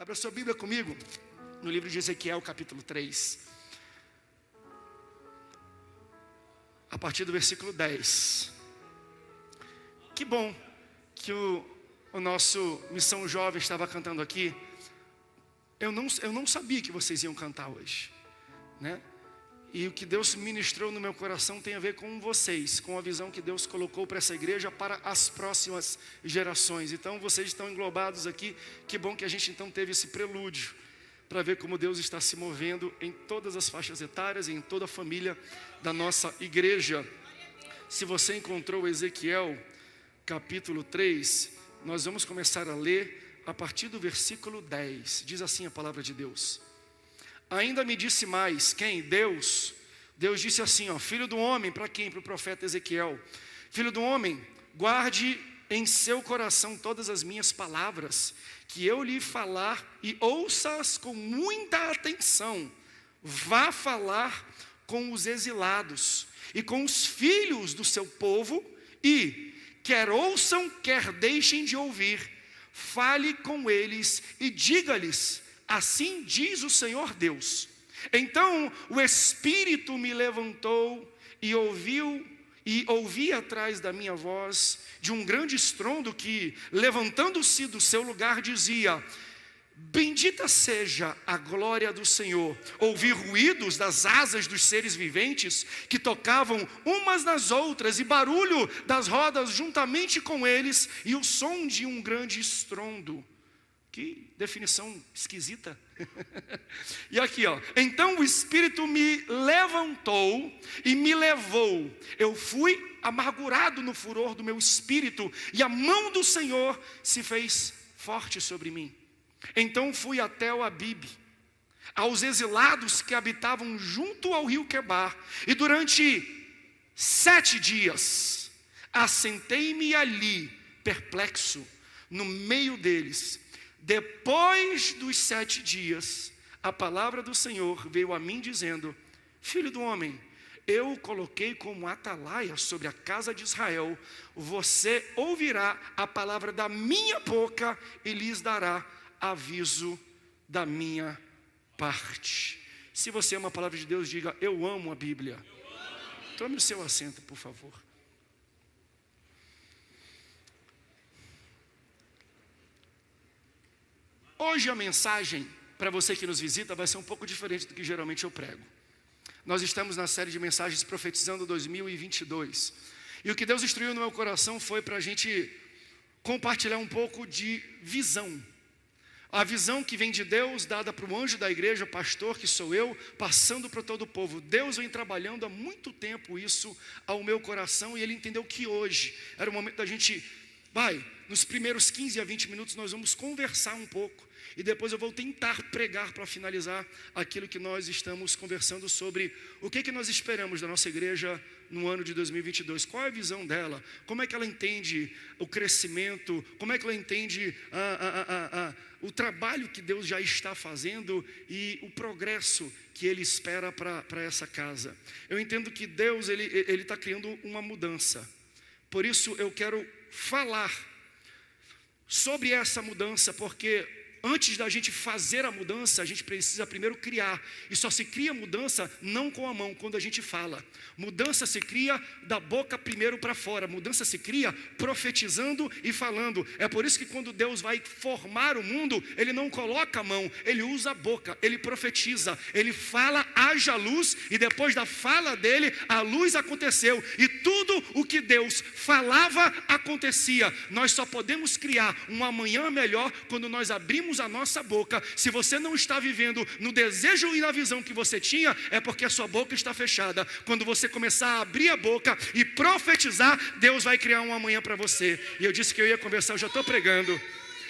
Abra sua Bíblia comigo, no livro de Ezequiel, capítulo 3. A partir do versículo 10. Que bom que o nosso Missão Jovem estava cantando aqui. Eu não sabia que vocês iam cantar hoje, né? E o que Deus ministrou no meu coração tem a ver com vocês, com a visão que Deus colocou para essa igreja, para as próximas gerações. Então vocês estão englobados aqui. Que bom que a gente então teve esse prelúdio para ver como Deus está se movendo em todas as faixas etárias e em toda a família da nossa igreja. Se você encontrou Ezequiel capítulo 3, nós vamos começar a ler a partir do versículo 10. Diz assim a palavra de Deus: ainda me disse mais, quem? Deus. Deus disse assim, filho do homem, para quem? Para o profeta Ezequiel. Filho do homem, guarde em seu coração todas as minhas palavras, que eu lhe falar, e ouça-as com muita atenção. Vá falar com os exilados e com os filhos do seu povo, e quer ouçam, quer deixem de ouvir, fale com eles e diga-lhes: assim diz o Senhor Deus. Então o Espírito me levantou e ouvi atrás da minha voz de um grande estrondo que, levantando-se do seu lugar, dizia: bendita seja a glória do Senhor. Ouvi ruídos das asas dos seres viventes que tocavam umas nas outras, e barulho das rodas juntamente com eles, e o som de um grande estrondo. Que definição esquisita. E aqui, então o Espírito me levantou e me levou. Eu fui amargurado no furor do meu espírito, e a mão do Senhor se fez forte sobre mim. Então fui até o Abibe, aos exilados que habitavam junto ao rio Quebar, e durante 7 dias assentei-me ali, perplexo, no meio deles. Depois dos 7 dias, a palavra do Senhor veio a mim dizendo: filho do homem, eu o coloquei como atalaia sobre a casa de Israel. Você ouvirá a palavra da minha boca e lhes dará aviso da minha parte. Se você ama a palavra de Deus, diga: eu amo a Bíblia. Tome o seu assento, por favor. Hoje a mensagem, para você que nos visita, vai ser um pouco diferente do que geralmente eu prego. Nós estamos na série de mensagens Profetizando 2022. E o que Deus instruiu no meu coração foi para a gente compartilhar um pouco de visão. A visão que vem de Deus, dada para o anjo da igreja, pastor, que sou eu, passando para todo o povo. Deus vem trabalhando há muito tempo isso ao meu coração, e Ele entendeu que hoje era o momento da gente, nos primeiros 15 a 20 minutos nós vamos conversar um pouco, e depois eu vou tentar pregar para finalizar aquilo que nós estamos conversando sobre o que nós esperamos da nossa igreja no ano de 2022. Qual é a visão dela? Como é que ela entende o crescimento? Como é que ela entende o trabalho que Deus já está fazendo e o progresso que Ele espera para essa casa? Eu entendo que Deus ele está criando uma mudança. Por isso eu quero falar sobre essa mudança, porque antes da gente fazer a mudança, a gente precisa primeiro criar. E só se cria mudança não com a mão, quando a gente fala. Mudança se cria da boca primeiro para fora. Mudança se cria profetizando e falando. É por isso que quando Deus vai formar o mundo, Ele não coloca a mão, Ele usa a boca, Ele profetiza, Ele fala: haja luz, e depois da fala dele, a luz aconteceu. E tudo o que Deus falava acontecia. Nós só podemos criar um amanhã melhor quando nós abrimos a nossa boca. Se você não está vivendo no desejo e na visão que você tinha, é porque a sua boca está fechada. Quando você começar a abrir a boca e profetizar, Deus vai criar um amanhã para você. E eu disse que eu ia conversar, eu já estou pregando.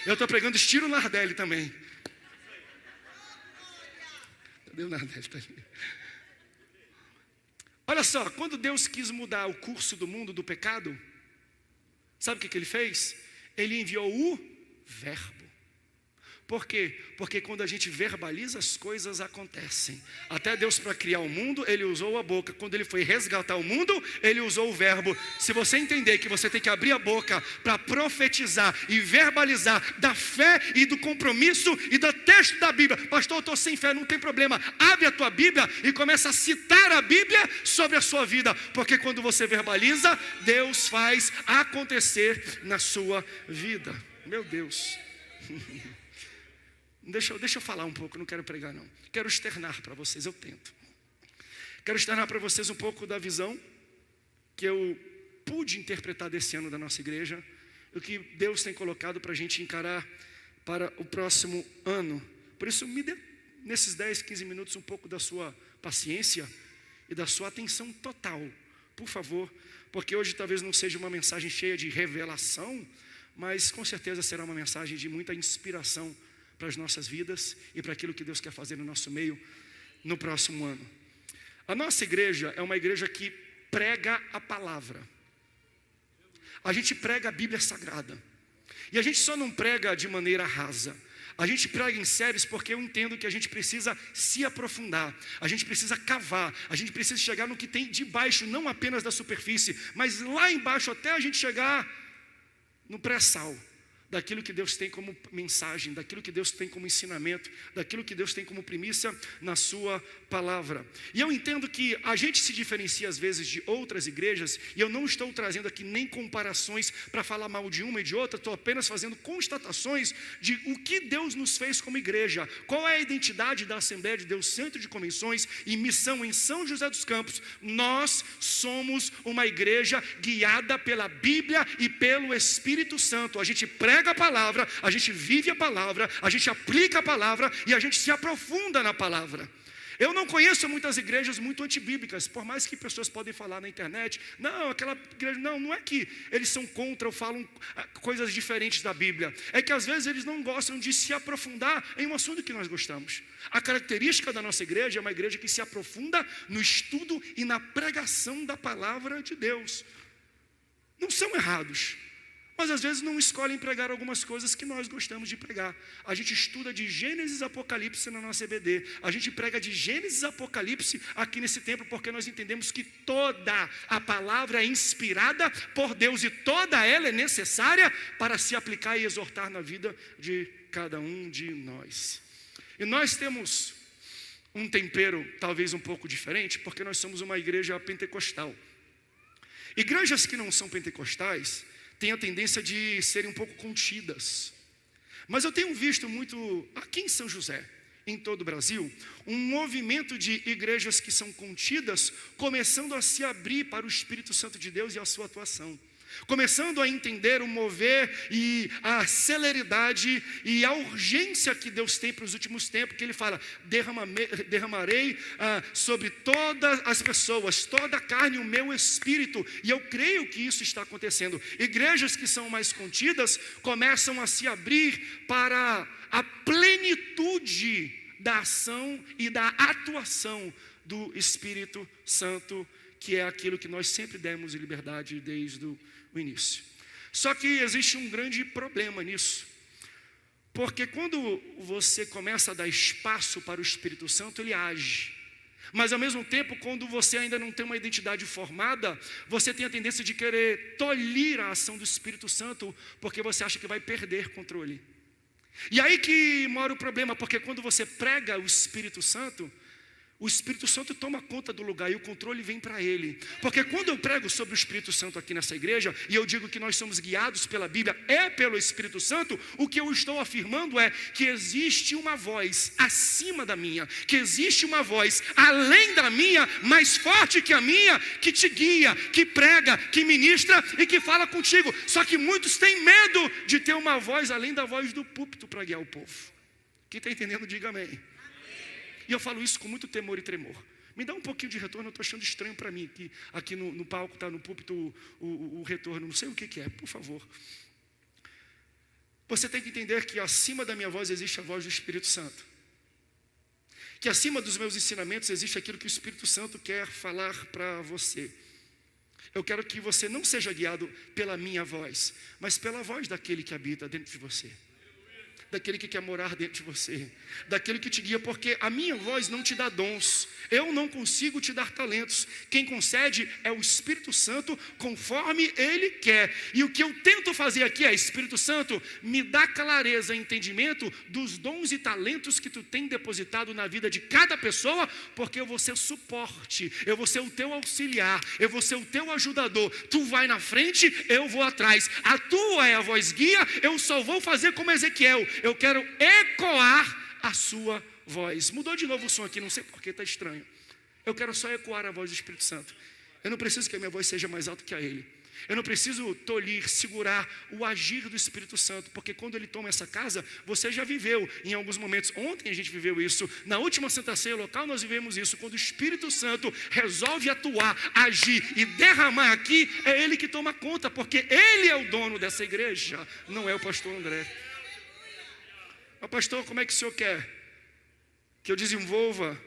Eu estou pregando estilo Nardelli também. Cadê o Nardelli? Está ali. Olha só, quando Deus quis mudar o curso do mundo do pecado, sabe o que Ele fez? Ele enviou o Verbo. Por quê? Porque quando a gente verbaliza, as coisas acontecem. Até Deus, para criar o mundo, Ele usou a boca. Quando Ele foi resgatar o mundo, Ele usou o verbo. Se você entender que você tem que abrir a boca para profetizar e verbalizar da fé e do compromisso e do texto da Bíblia. Pastor, eu estou sem fé, não tem problema. Abre a tua Bíblia e começa a citar a Bíblia sobre a sua vida. Porque quando você verbaliza, Deus faz acontecer na sua vida. Meu Deus. Deixa eu falar um pouco, não quero pregar não. Quero externar para vocês, eu tento. Quero externar para vocês um pouco da visão que eu pude interpretar desse ano da nossa igreja. O que Deus tem colocado para a gente encarar para o próximo ano. Por isso me dê nesses 10, 15 minutos um pouco da sua paciência e da sua atenção total. Por favor, porque hoje talvez não seja uma mensagem cheia de revelação, mas com certeza será uma mensagem de muita inspiração para as nossas vidas e para aquilo que Deus quer fazer no nosso meio no próximo ano. A nossa igreja é uma igreja que prega a palavra. A gente prega a Bíblia Sagrada. E a gente só não prega de maneira rasa. A gente prega em séries porque eu entendo que a gente precisa se aprofundar. A gente precisa cavar. A gente precisa chegar no que tem debaixo, não apenas da superfície, mas lá embaixo até a gente chegar no pré-sal. Daquilo que Deus tem como mensagem, daquilo que Deus tem como ensinamento, daquilo que Deus tem como primícia na sua palavra. E eu entendo que a gente se diferencia às vezes de outras igrejas, e eu não estou trazendo aqui nem comparações para falar mal de uma e de outra, estou apenas fazendo constatações de o que Deus nos fez como igreja, qual é a identidade da Assembleia de Deus Centro de Convenções e Missão em São José dos Campos. Nós somos uma igreja guiada pela Bíblia e pelo Espírito Santo. A gente prega a palavra, a gente vive a palavra, a gente aplica a palavra e a gente se aprofunda na palavra. Eu não conheço muitas igrejas muito antibíblicas, por mais que pessoas podem falar na internet, não, aquela igreja, não é que eles são contra ou falam coisas diferentes da Bíblia, é que às vezes eles não gostam de se aprofundar em um assunto que nós gostamos. A característica da nossa igreja é uma igreja que se aprofunda no estudo e na pregação da palavra de Deus. Não são errados, mas às vezes não escolhem pregar algumas coisas que nós gostamos de pregar. A gente estuda de Gênesis a Apocalipse na nossa EBD. A gente prega de Gênesis a Apocalipse aqui nesse templo, porque nós entendemos que toda a palavra é inspirada por Deus e toda ela é necessária para se aplicar e exortar na vida de cada um de nós. E nós temos um tempero talvez um pouco diferente, porque nós somos uma igreja pentecostal. Igrejas que não são pentecostais têm a tendência de serem um pouco contidas. Mas eu tenho visto muito, aqui em São José, em todo o Brasil, um movimento de igrejas que são contidas, começando a se abrir para o Espírito Santo de Deus e a sua atuação. Começando a entender o mover e a celeridade e a urgência que Deus tem para os últimos tempos, que Ele fala, derramarei sobre todas as pessoas, toda a carne, o meu espírito, e eu creio que isso está acontecendo. Igrejas que são mais contidas, começam a se abrir para a plenitude da ação e da atuação do Espírito Santo, que é aquilo que nós sempre demos em liberdade desde o início. Só que existe um grande problema nisso, porque quando você começa a dar espaço para o Espírito Santo, ele age. Mas ao mesmo tempo, quando você ainda não tem uma identidade formada, você tem a tendência de querer tolir a ação do Espírito Santo, porque você acha que vai perder controle. E aí que mora o problema, porque quando você prega o Espírito Santo toma conta do lugar e o controle vem para ele. Porque quando eu prego sobre o Espírito Santo aqui nessa igreja, e eu digo que nós somos guiados pela Bíblia, é pelo Espírito Santo, o que eu estou afirmando é que existe uma voz acima da minha, que existe uma voz além da minha, mais forte que a minha, que te guia, que prega, que ministra e que fala contigo. Só que muitos têm medo de ter uma voz além da voz do púlpito para guiar o povo. Quem está entendendo, diga amém. E eu falo isso com muito temor e tremor. Me dá um pouquinho de retorno, eu estou achando estranho para mim, que aqui no palco, está no púlpito o retorno, não sei o que é, por favor. Você tem que entender que acima da minha voz existe a voz do Espírito Santo. Que acima dos meus ensinamentos existe aquilo que o Espírito Santo quer falar para você. Eu quero que você não seja guiado pela minha voz, mas pela voz daquele que habita dentro de você. daquele que quer morar dentro de você, daquele que te guia, porque a minha voz não te dá dons, eu não consigo te dar talentos, quem concede é o Espírito Santo, conforme Ele quer, e o que eu tento fazer aqui é, Espírito Santo, me dá clareza e entendimento dos dons e talentos que tu tem depositado na vida de cada pessoa, porque eu vou ser suporte, eu vou ser o teu auxiliar, eu vou ser o teu ajudador, tu vai na frente, eu vou atrás, a tua é a voz guia, eu só vou fazer como Ezequiel, eu quero ecoar a sua voz. Mudou de novo o som aqui, não sei porque está estranho. Eu quero só ecoar a voz do Espírito Santo. Eu não preciso que a minha voz seja mais alta que a Ele. Eu não preciso tolir, segurar o agir do Espírito Santo, porque quando Ele toma essa casa, você já viveu em alguns momentos. Ontem a gente viveu isso, na última Santa Ceia local nós vivemos isso. Quando o Espírito Santo resolve atuar, agir e derramar aqui, é Ele que toma conta, porque Ele é o dono dessa igreja, não é o pastor André. Mas pastor, como é que o senhor quer que eu desenvolva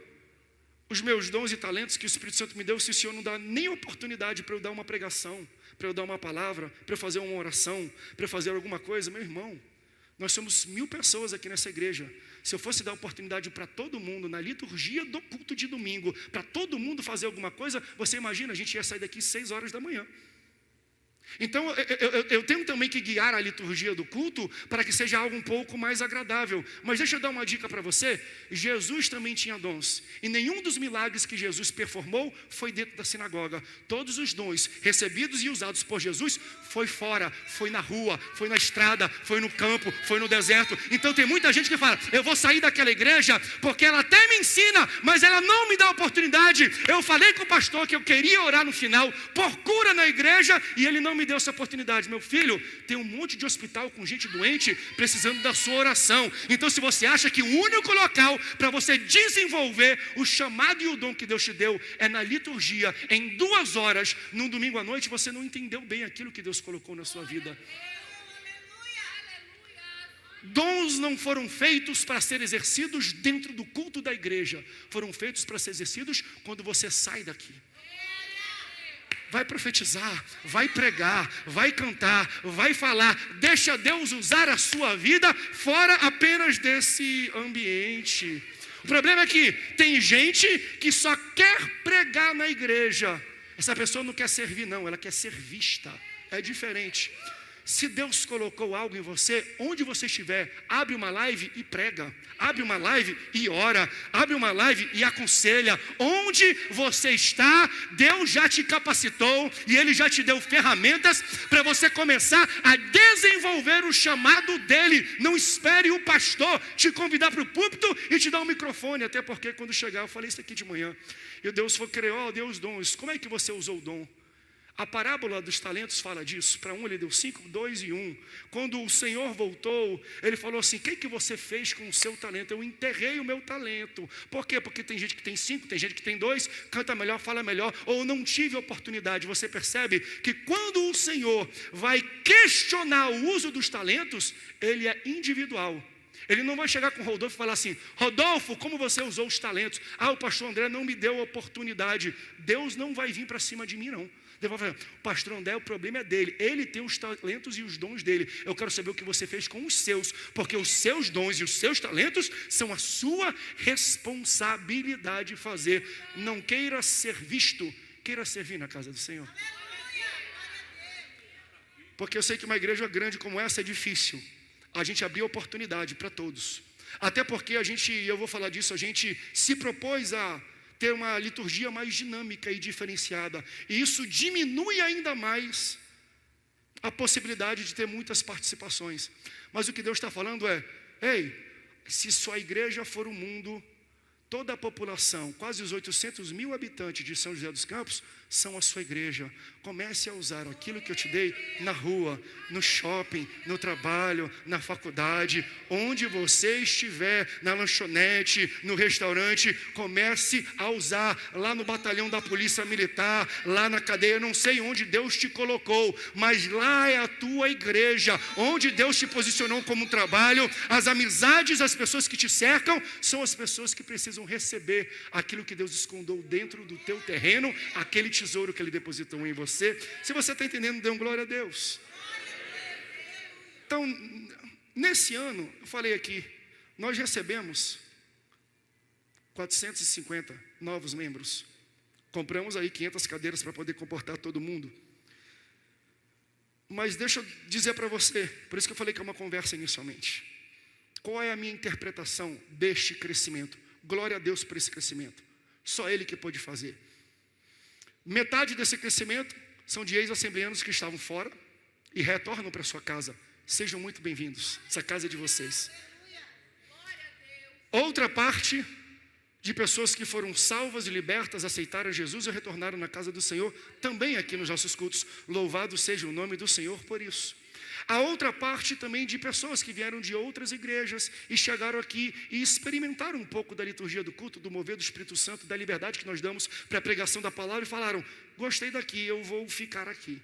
os meus dons e talentos que o Espírito Santo me deu, se o senhor não dá nem oportunidade para eu dar uma pregação, para eu dar uma palavra, para eu fazer uma oração, para eu fazer alguma coisa? Meu irmão, nós somos 1000 pessoas aqui nessa igreja. Se eu fosse dar oportunidade para todo mundo, na liturgia do culto de domingo, para todo mundo fazer alguma coisa, você imagina, a gente ia sair daqui 6 horas da manhã. Então eu tenho também que guiar a liturgia do culto para que seja algo um pouco mais agradável. Mas deixa eu dar uma dica para você. Jesus também tinha dons, e nenhum dos milagres que Jesus performou foi dentro da sinagoga. Todos os dons recebidos e usados por Jesus foi fora, foi na rua, foi na estrada, foi no campo, foi no deserto. Então tem muita gente que fala, eu vou sair daquela igreja porque ela até me ensina, mas ela não me dá oportunidade. Eu falei com o pastor que eu queria orar no final por cura na igreja e ele não me deu essa oportunidade. Meu filho, tem um monte de hospital com gente doente precisando da sua oração. Então se você acha que o único local para você desenvolver o chamado e o dom que Deus te deu é na liturgia, em 2 horas, num domingo à noite, você não entendeu bem aquilo que Deus colocou na sua vida. Dons não foram feitos para ser exercidos dentro do culto da igreja, foram feitos para ser exercidos quando você sai daqui. Vai profetizar, vai pregar, vai cantar, vai falar. Deixa Deus usar a sua vida fora apenas desse ambiente. O problema é que tem gente que só quer pregar na igreja. Essa pessoa não quer servir não, ela quer ser vista. É diferente. Se Deus colocou algo em você, onde você estiver, abre uma live e prega, abre uma live e ora, abre uma live e aconselha. Onde você está, Deus já te capacitou e Ele já te deu ferramentas para você começar a desenvolver o chamado dEle. Não espere o pastor te convidar para o púlpito e te dar um microfone, até porque quando chegar, eu falei isso aqui de manhã, e Deus falou, criou, deu os dons. Como é que você usou o dom? A parábola dos talentos fala disso. Para um ele deu 5, 2 e 1. Quando o Senhor voltou, ele falou assim, o que você fez com o seu talento? Eu enterrei o meu talento. Por quê? Porque tem gente que tem 5, tem gente que tem 2, canta melhor, fala melhor, ou não tive oportunidade. Você percebe que quando o Senhor vai questionar o uso dos talentos, ele é individual. Ele não vai chegar com o Rodolfo e falar assim, Rodolfo, como você usou os talentos? O pastor André não me deu oportunidade. Deus não vai vir para cima de mim não. Deus vai falar, o pastor André, o problema é dele. Ele tem os talentos e os dons dele. Eu quero saber o que você fez com os seus, porque os seus dons e os seus talentos são a sua responsabilidade fazer. Não queira ser visto, queira servir na casa do Senhor. Porque eu sei que uma igreja grande como essa é difícil a gente abrir oportunidade para todos. Até porque eu vou falar disso, a gente se propôs a ter uma liturgia mais dinâmica e diferenciada. E isso diminui ainda mais a possibilidade de ter muitas participações. Mas o que Deus está falando é, se sua igreja for o mundo, toda a população, quase os 800 mil habitantes de São José dos Campos, são a sua igreja. Comece a usar aquilo que eu te dei na rua, no shopping, no trabalho, na faculdade, onde você estiver, na lanchonete, no restaurante, comece a usar lá no batalhão da polícia militar, lá na cadeia, não sei onde Deus te colocou, mas lá é a tua igreja, onde Deus te posicionou como trabalho. As amizades, as pessoas que te cercam, são as pessoas que precisam receber aquilo que Deus escondeu dentro do teu terreno, aquele tesouro que Ele depositou em você. Se você está entendendo, dê um glória a Deus. Então, Nesse ano, eu falei aqui, nós recebemos 450 novos membros. Compramos aí 500 cadeiras para poder comportar todo mundo. Mas deixa eu dizer para você, por isso que eu falei que é uma conversa inicialmente. Qual é a minha interpretação deste crescimento? Glória a Deus por esse crescimento. Só Ele que pôde fazer. Metade desse crescimento são de ex-assembleanos que estavam fora e retornam para sua casa. Sejam muito bem-vindos. Essa casa é de vocês. Outra parte de pessoas que foram salvas e libertas, aceitaram Jesus e retornaram na casa do Senhor, também aqui nos nossos cultos. Louvado seja o nome do Senhor por isso. A outra parte também de pessoas que vieram de outras igrejas e chegaram aqui e experimentaram um pouco da liturgia do culto, do mover do Espírito Santo, da liberdade que nós damos para a pregação da palavra e falaram, gostei daqui, eu vou ficar aqui.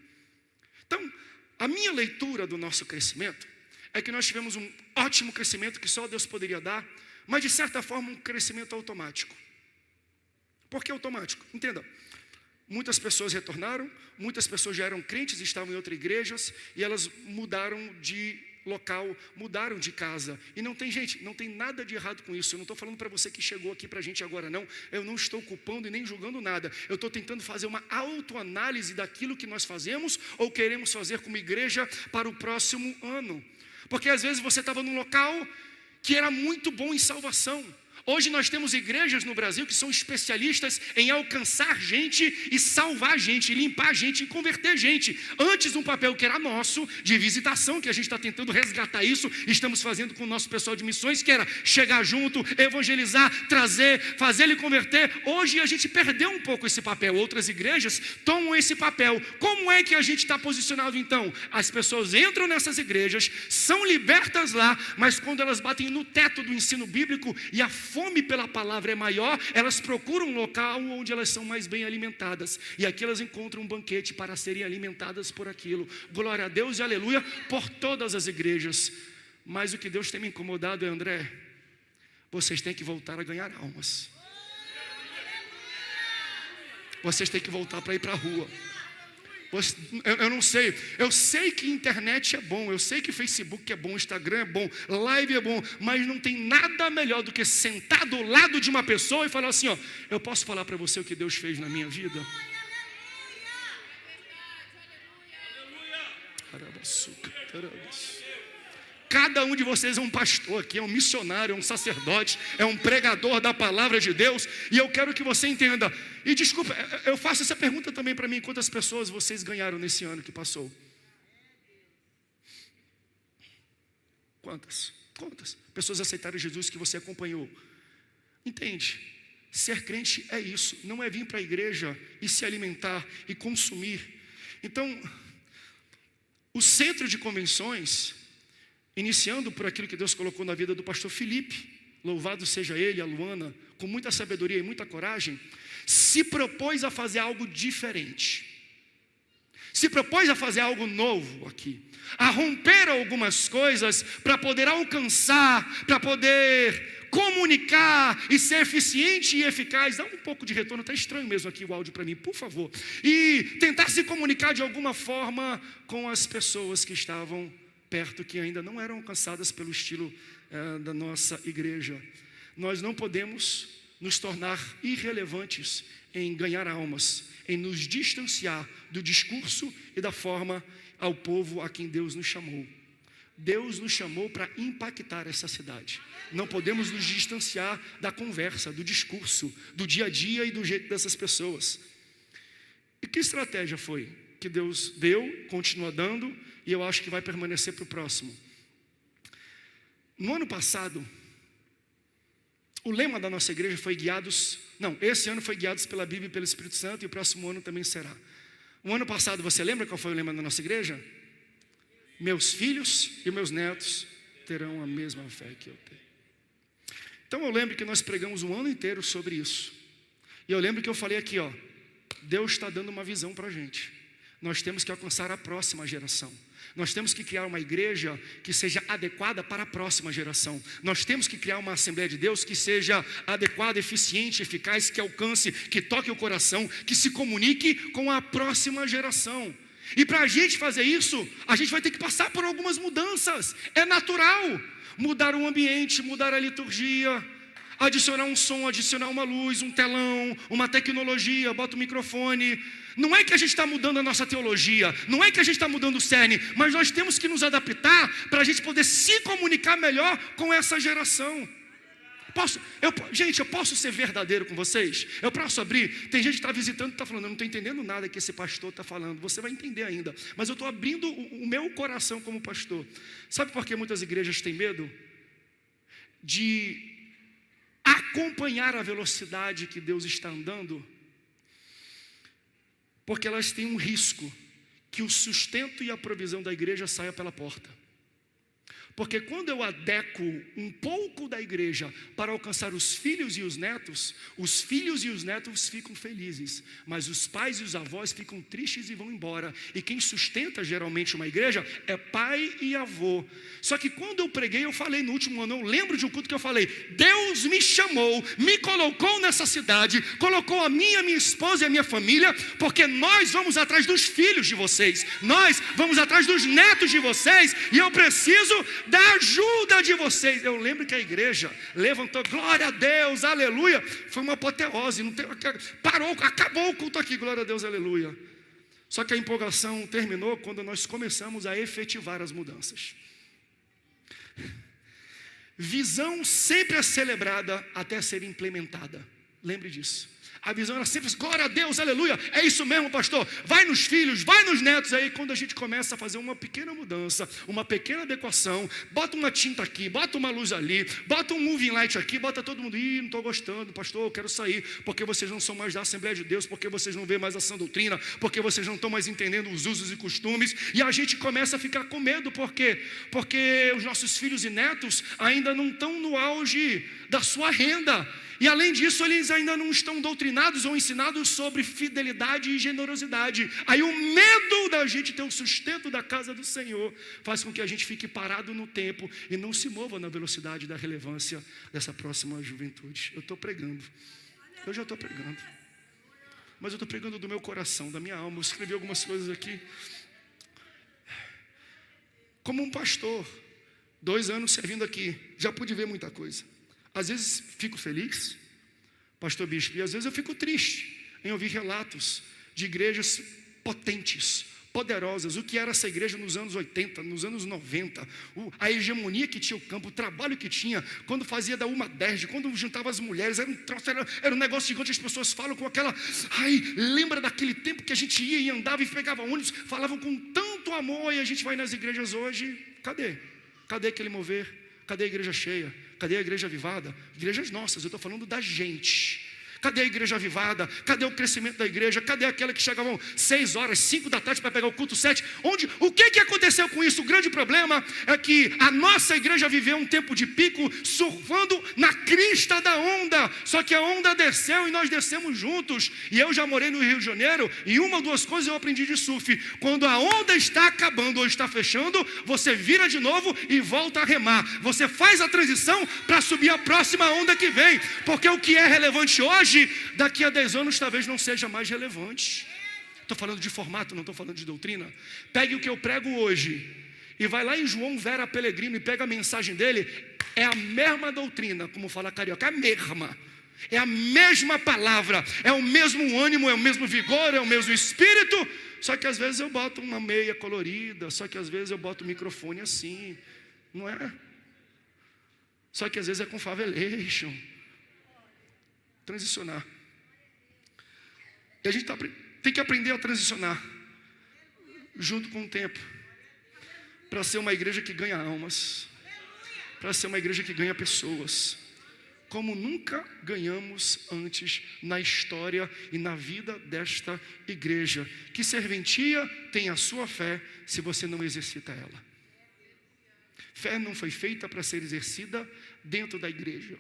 Então, a minha leitura do nosso crescimento é que nós tivemos um ótimo crescimento que só Deus poderia dar, mas de certa forma um crescimento automático. Por que automático? Entenda, muitas pessoas retornaram, muitas pessoas já eram crentes, estavam em outras igrejas, e elas mudaram de local, mudaram de casa. E não tem, gente, não tem nada de errado com isso. Eu não estou falando para você que chegou aqui para a gente agora, não. Eu não estou culpando e nem julgando nada. Eu estou tentando fazer uma autoanálise daquilo que nós fazemos ou queremos fazer como igreja para o próximo ano. Porque às vezes você estava num local que era muito bom em salvação. Hoje nós temos igrejas no Brasil que são especialistas em alcançar gente e salvar gente, e limpar gente e converter gente. Antes um papel que era nosso, de visitação, que a gente está tentando resgatar isso, estamos fazendo com o nosso pessoal de missões, que era chegar junto, evangelizar, trazer, fazer ele converter. Hoje a gente perdeu um pouco esse papel, outras igrejas tomam esse papel. Como é que a gente está posicionado então? As pessoas entram nessas igrejas, são libertas lá, mas quando elas batem no teto do ensino bíblico e a fome pela palavra é maior, elas procuram um local onde elas são mais bem alimentadas, e aqui elas encontram um banquete para serem alimentadas por aquilo. Glória a Deus e aleluia por todas as igrejas. Mas o que Deus tem me incomodado é, André, vocês têm que voltar a ganhar almas. Vocês têm que voltar para ir para a rua. Eu não sei, eu sei que internet é bom, eu sei que Facebook é bom, Instagram é bom, live é bom, mas não tem nada melhor do que sentar do lado de uma pessoa e falar assim, ó, eu posso falar para você o que Deus fez na minha vida? Cada um de vocês é um pastor aqui, é um missionário, é um sacerdote, é um pregador da palavra de Deus, e eu quero que você entenda. E desculpa, eu faço essa pergunta também para mim: quantas pessoas vocês ganharam nesse ano que passou? Quantas? Pessoas aceitaram Jesus que você acompanhou. Entende? Ser crente é isso, não é vir para a igreja e se alimentar e consumir. Então, o centro de convenções, iniciando por aquilo que Deus colocou na vida do pastor Felipe, louvado seja ele, a Luana, com muita sabedoria e muita coragem, se propôs a fazer algo diferente, se propôs a fazer algo novo aqui, a romper algumas coisas para poder alcançar, para poder comunicar e ser eficiente e eficaz. Dá um pouco de retorno, está estranho mesmo aqui o áudio para mim, por favor. E tentar se comunicar de alguma forma com as pessoas que estavam perto, que ainda não eram alcançadas pelo estilo da nossa igreja. Nós não podemos nos tornar irrelevantes em ganhar almas, em nos distanciar do discurso e da forma ao povo a quem Deus nos chamou. Deus nos chamou para impactar essa cidade. Não podemos nos distanciar da conversa, do discurso, do dia a dia e do jeito dessas pessoas. E que estratégia foi que Deus deu, continua dando, e eu acho que vai permanecer para o próximo? No ano passado, o lema da nossa igreja foi esse ano foi guiados pela Bíblia e pelo Espírito Santo, e o próximo ano também será. O ano passado, você lembra qual foi o lema da nossa igreja? Meus filhos e meus netos terão a mesma fé que eu tenho. Então eu lembro que nós pregamos um ano inteiro sobre isso. E eu lembro que eu falei aqui, ó, Deus está dando uma visão para a gente. Nós temos que alcançar a próxima geração. Nós temos que criar uma igreja que seja adequada para a próxima geração. Nós temos que criar uma Assembleia de Deus que seja adequada, eficiente, eficaz, que alcance, que toque o coração, que se comunique com a próxima geração. E para a gente fazer isso, a gente vai ter que passar por algumas mudanças. É natural. Mudar o ambiente, mudar a liturgia, adicionar um som, adicionar uma luz, um telão, uma tecnologia, bota o microfone. Não é que a gente está mudando a nossa teologia, não é que a gente está mudando o cerne, mas nós temos que nos adaptar para a gente poder se comunicar melhor com essa geração. Gente, eu posso ser verdadeiro com vocês? Eu posso abrir? Tem gente que está visitando e está falando, eu não estou entendendo nada que esse pastor está falando. Você vai entender ainda, mas eu estou abrindo o meu coração como pastor. Sabe por que muitas igrejas têm medo? De acompanhar a velocidade que Deus está andando, porque elas têm um risco que o sustento e a provisão da igreja saia pela porta. Porque quando eu adequo um pouco da igreja para alcançar os filhos e os netos ficam felizes, mas os pais e os avós ficam tristes e vão embora. E quem sustenta geralmente uma igreja é pai e avô. Só que quando eu preguei, eu falei no último ano, eu lembro de um culto que eu falei, Deus me chamou, me colocou nessa cidade, colocou a minha esposa e a minha família, porque nós vamos atrás dos filhos de vocês, nós vamos atrás dos netos de vocês, e eu preciso da ajuda de vocês. Eu lembro que a igreja levantou, glória a Deus, aleluia. Foi uma apoteose, parou, acabou o culto aqui, glória a Deus, aleluia. Só que a empolgação terminou quando nós começamos a efetivar as mudanças. Visão sempre é celebrada até ser implementada. Lembre disso. A visão era sempre, glória a Deus, aleluia, é isso mesmo, pastor, vai nos filhos, vai nos netos. Aí quando a gente começa a fazer uma pequena mudança, uma pequena adequação, bota uma tinta aqui, bota uma luz ali, bota um moving light aqui, bota todo mundo, não estou gostando, pastor, eu quero sair, porque vocês não são mais da Assembleia de Deus, porque vocês não veem mais a sã doutrina, porque vocês não estão mais entendendo os usos e costumes, e a gente começa a ficar com medo. Por quê? Porque os nossos filhos e netos ainda não estão no auge da sua renda. E além disso, eles ainda não estão doutrinados ou ensinados sobre fidelidade e generosidade. Aí o medo da gente ter o sustento da casa do Senhor faz com que a gente fique parado no tempo e não se mova na velocidade da relevância dessa próxima juventude. Eu estou pregando. Eu já estou pregando. Mas eu estou pregando do meu coração, da minha alma. Eu escrevi algumas coisas aqui. Como um pastor, 2 anos servindo aqui, já pude ver muita coisa. Às vezes fico feliz, pastor Bispo, e às vezes eu fico triste em ouvir relatos de igrejas potentes, poderosas. O que era essa igreja nos anos 80, nos anos 90, a hegemonia que tinha o campo, o trabalho que tinha, quando fazia da 1 a 10, quando juntava as mulheres, era um negócio gigante. As pessoas falam com aquela, lembra daquele tempo que a gente ia e andava e pegava ônibus, falavam com tanto amor, e a gente vai nas igrejas hoje, cadê? Cadê aquele mover? Cadê a igreja cheia? Cadê a igreja avivada? Igrejas nossas, eu estou falando da gente. Cadê a igreja avivada? Cadê o crescimento da igreja? Cadê aquela que chegavam 6 horas, 5 da tarde para pegar o culto 7? O que aconteceu com isso? O grande problema é que a nossa igreja viveu um tempo de pico, surfando na crista da onda. Só que a onda desceu e nós descemos juntos. E eu já morei no Rio de Janeiro, e 1 ou 2 coisas eu aprendi de surf. Quando a onda está acabando ou está fechando, você vira de novo e volta a remar. Você faz a transição para subir a próxima onda que vem. Porque o que é relevante hoje, daqui a 10 anos talvez não seja mais relevante. Estou falando de formato, não estou falando de doutrina. Pegue o que eu prego hoje e vai lá em João Vera Pellegrino e pega a mensagem dele. É a mesma doutrina, como fala carioca, é a mesma. É a mesma palavra, é o mesmo ânimo, é o mesmo vigor, é o mesmo espírito. Só que às vezes eu boto uma meia colorida, só que às vezes eu boto o microfone assim, não é? Só que às vezes é com favelation. Transicionar. E a gente tem que aprender a transicionar junto com o tempo, para ser uma igreja que ganha almas, para ser uma igreja que ganha pessoas, como nunca ganhamos antes na história e na vida desta igreja. Que serventia tem a sua fé se você não exercita ela? Fé não foi feita para ser exercida dentro da igreja.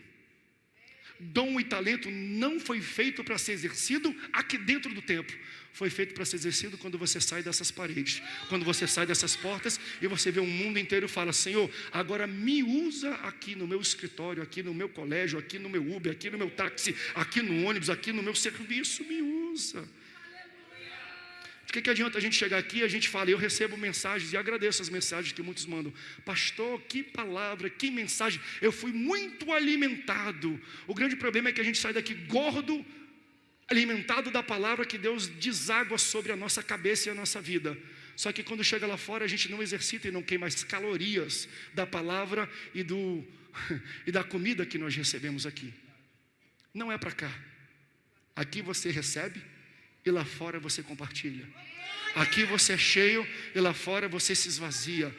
Dom e talento não foi feito para ser exercido aqui dentro do templo. Foi feito para ser exercido quando você sai dessas paredes, quando você sai dessas portas e você vê o mundo inteiro e fala: Senhor, agora me usa aqui no meu escritório, aqui no meu colégio, aqui no meu Uber, aqui no meu táxi, aqui no ônibus, aqui no meu serviço, me usa. De que adianta a gente chegar aqui, a gente fala, eu recebo mensagens e agradeço as mensagens que muitos mandam. Pastor, que palavra, que mensagem, eu fui muito alimentado. O grande problema é que a gente sai daqui gordo, alimentado da palavra que Deus deságua sobre a nossa cabeça e a nossa vida. Só que quando chega lá fora, a gente não exercita e não queima as calorias da palavra e da comida que nós recebemos aqui. Não é para cá. Aqui você recebe e lá fora você compartilha. Aqui você é cheio e lá fora você se esvazia.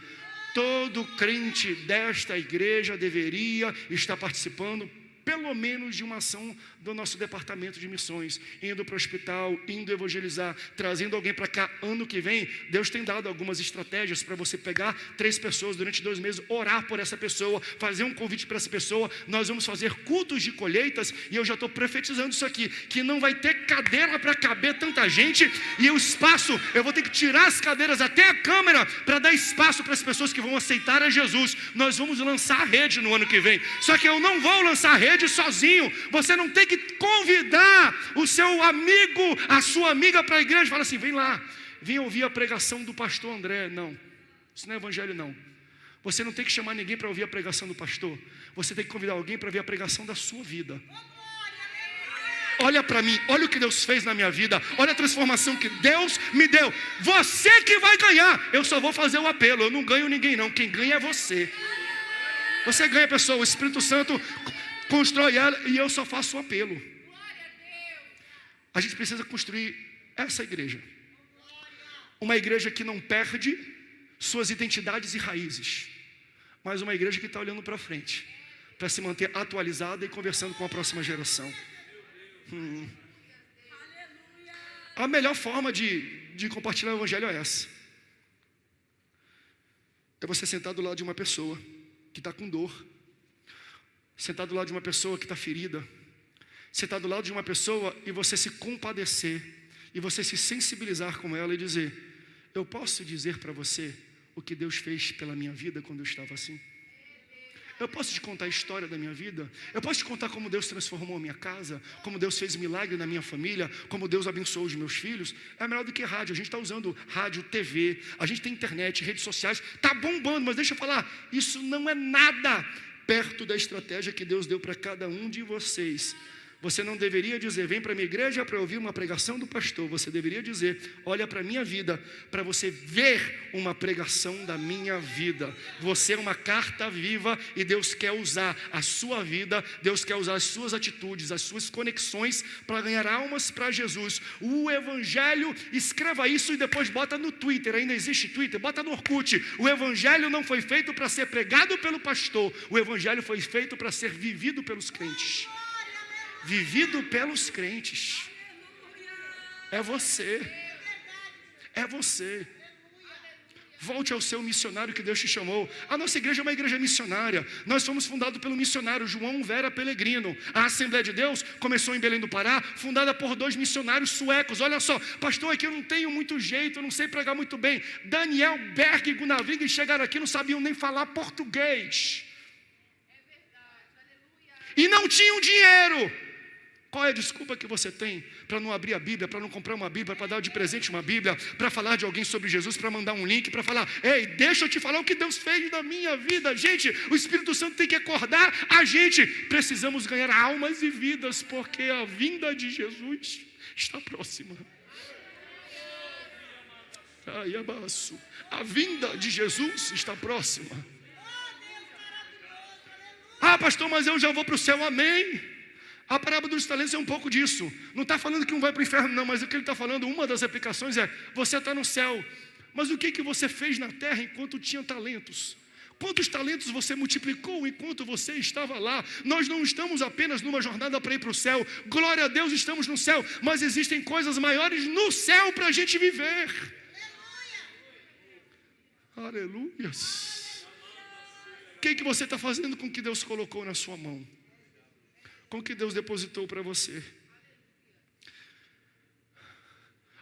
Todo crente desta igreja deveria estar participando pelo menos de uma ação do nosso departamento de missões, indo para o hospital, indo evangelizar, trazendo alguém para cá. Ano que vem, Deus tem dado algumas estratégias para você pegar 3 pessoas durante 2 meses, orar por essa pessoa, fazer um convite para essa pessoa. Nós vamos fazer cultos de colheitas, e eu já estou profetizando isso aqui, que não vai ter cadeira para caber tanta gente, e o espaço, eu vou ter que tirar as cadeiras até a câmera, para dar espaço para as pessoas que vão aceitar a Jesus. Nós vamos lançar a rede no ano que vem, só que eu não vou lançar a rede sozinho. Você não tem que convidar o seu amigo, a sua amiga para a igreja e falar assim, vem lá, vem ouvir a pregação do pastor André. Não, isso não é evangelho não. Você não tem que chamar ninguém para ouvir a pregação do pastor. Você tem que convidar alguém para ver a pregação da sua vida. Olha para mim, olha o que Deus fez na minha vida, olha a transformação que Deus me deu. Você que vai ganhar, eu só vou fazer o apelo, eu não ganho ninguém não, quem ganha é você. Você ganha, pessoal, o Espírito Santo constrói ela e eu só faço o apelo. A gente precisa construir essa igreja. Uma igreja que não perde suas identidades e raízes, mas uma igreja que está olhando para frente, para se manter atualizada e conversando com a próxima geração. A melhor forma de compartilhar o evangelho é essa. É você sentar do lado de uma pessoa que está com dor, sentar do lado de uma pessoa que está ferida, sentar do lado de uma pessoa e você se compadecer, e você se sensibilizar com ela e dizer, eu posso dizer para você o que Deus fez pela minha vida quando eu estava assim? Eu posso te contar a história da minha vida? Eu posso te contar como Deus transformou a minha casa, como Deus fez milagre na minha família, como Deus abençoou os meus filhos? É melhor do que rádio. A gente está usando rádio, TV, a gente tem internet, redes sociais, está bombando, mas deixa eu falar, isso não é nada perto da estratégia que Deus deu para cada um de vocês. Você não deveria dizer, vem para a minha igreja para ouvir uma pregação do pastor. Você deveria dizer, olha para a minha vida, para você ver uma pregação da minha vida. Você é uma carta viva e Deus quer usar a sua vida, Deus quer usar as suas atitudes, as suas conexões para ganhar almas para Jesus. O evangelho, escreva isso e depois bota no Twitter, ainda existe Twitter, bota no Orkut. O evangelho não foi feito para ser pregado pelo pastor, o evangelho foi feito para ser vivido pelos crentes. Vivido pelos crentes. É você. É você. Volte ao seu missionário que Deus te chamou. A nossa igreja é uma igreja missionária. Nós fomos fundados pelo missionário João Vera Pellegrino. A Assembleia de Deus começou em Belém do Pará, fundada por 2 missionários suecos. Olha só, pastor, aqui eu não tenho muito jeito, eu não sei pregar muito bem. Daniel Berg e Gunavig chegaram aqui, não sabiam nem falar português. E não tinham dinheiro. Qual é a desculpa que você tem para não abrir a Bíblia, para não comprar uma Bíblia, para dar de presente uma Bíblia, para falar de alguém sobre Jesus, para mandar um link, para falar, ei, deixa eu te falar o que Deus fez na minha vida. Gente, o Espírito Santo tem que acordar a gente. Precisamos ganhar almas e vidas, porque a vinda de Jesus está próxima. Ai, abaço. A vinda de Jesus está próxima. Ah, pastor, mas eu já vou para o céu, amém. A parábola dos talentos é um pouco disso. Não está falando que um vai para o inferno não, mas o que ele está falando, uma das aplicações é, você está no céu, mas o que você fez na terra enquanto tinha talentos? Quantos talentos você multiplicou enquanto você estava lá? Nós não estamos apenas numa jornada para ir para o céu. Glória a Deus, estamos no céu, mas existem coisas maiores no céu para a gente viver. Aleluias. O que você está fazendo com o que Deus colocou na sua mão? Com o que Deus depositou para você?